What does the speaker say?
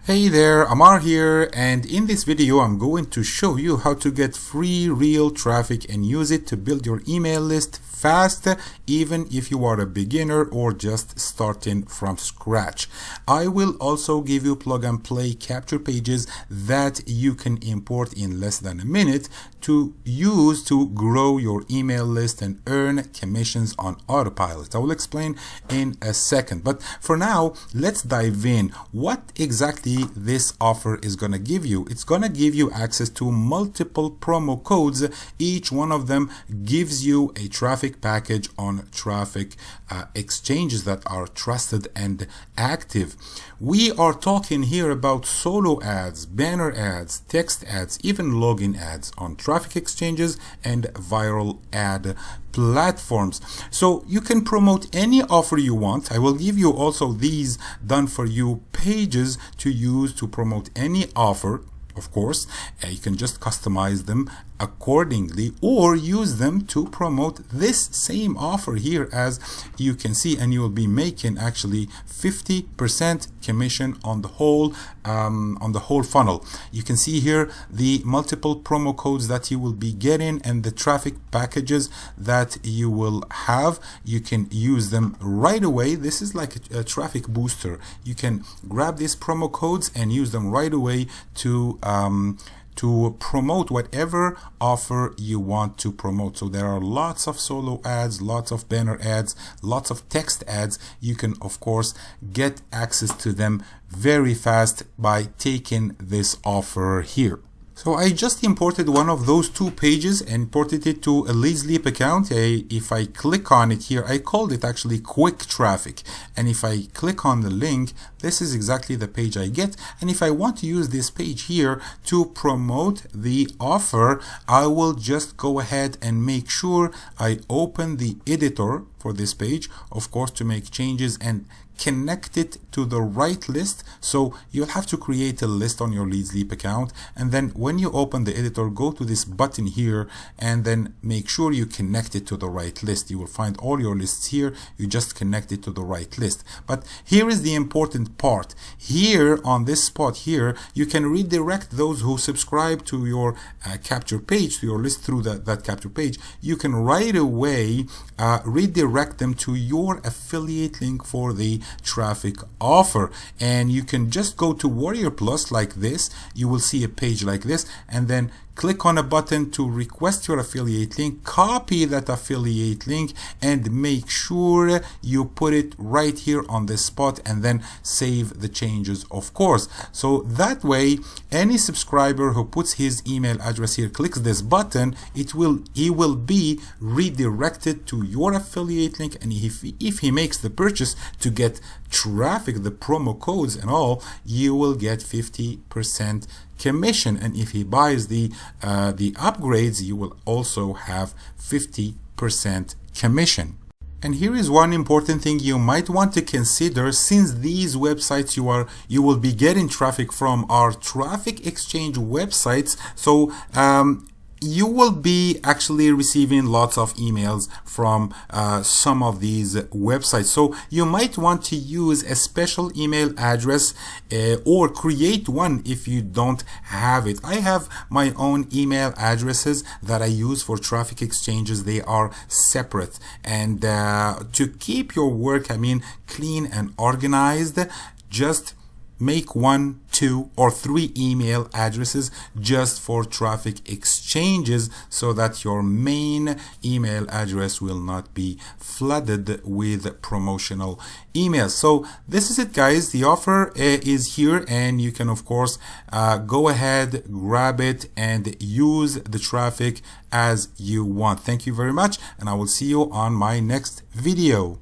Hey there, Amar here, and in this video I'm going to show you how to get free real traffic and use it to build your email list fast, even if you are a beginner or just starting from scratch. I will also give you plug and play capture pages that you can import in less than a minute to use to grow your email list and earn commissions on autopilot. I will explain in a second, but for now let's dive in. What exactly this offer is going to give you? It's going to give you access to multiple promo codes. Each one of them gives you a traffic package on traffic exchanges that are trusted and active. We are talking here about solo ads, banner ads, text ads, even login ads on traffic exchanges and viral ad platforms. So you can promote any offer you want. I will give you also these done for you pages to use to promote any offer. Of course, you can just customize them accordingly or use them to promote this same offer here, as you can see, and you will be making actually 50% commission on the whole funnel. You can see here the multiple promo codes that you will be getting and the traffic packages that you will have. You can use them right away. This is like a traffic booster. You can grab these promo codes and use them right away to promote whatever offer you want to promote. So there are lots of solo ads, lots of banner ads, lots of text ads. You can of course get access to them very fast by taking this offer here. So I just imported one of those two pages and imported it to a LeadsLeap account. If I click on it here, I called it actually quick traffic. And if I click on the link, this is exactly the page I get. And if I want to use this page here to promote the offer, I will just go ahead and make sure I open the editor for this page, of course, to make changes and connect it to the right list. So you'll have to create a list on your LeadsLeap account, and then when you open the editor, go to this button here and then make sure you connect it to the right list. You will find all your lists here. You just connect it to the right list. But here is the important part. Here on this spot here, you can redirect those who subscribe to your capture page, to your list through that capture page. You can right away redirect them to your affiliate link for the traffic offer, and you can just go to Warrior Plus like this. You will see a page like this, and then click on a button to request your affiliate link, copy that affiliate link and make sure you put it right here on this spot, and then save the changes, of course. So that way any subscriber who puts his email address here, clicks this button, he will be redirected to your affiliate link, and if he makes the purchase to get traffic, the promo codes and all, you will get 50% commission, and if he buys the upgrades, you will also have 50% commission. And here is one important thing you might want to consider, since these websites you will be getting traffic from are traffic exchange websites. So you will be actually receiving lots of emails from some of these websites. So you might want to use a special email address or create one if you don't have it. I have my own email addresses that I use for traffic exchanges. They are separate, and to keep your work, clean and organized, just make 1, 2, or 3 email addresses just for traffic exchanges, so that your main email address will not be flooded with promotional emails. So this is it, guys. The offer is here, and you can of course go ahead, grab it, and use the traffic as you want. Thank you very much, and I will see you on my next video.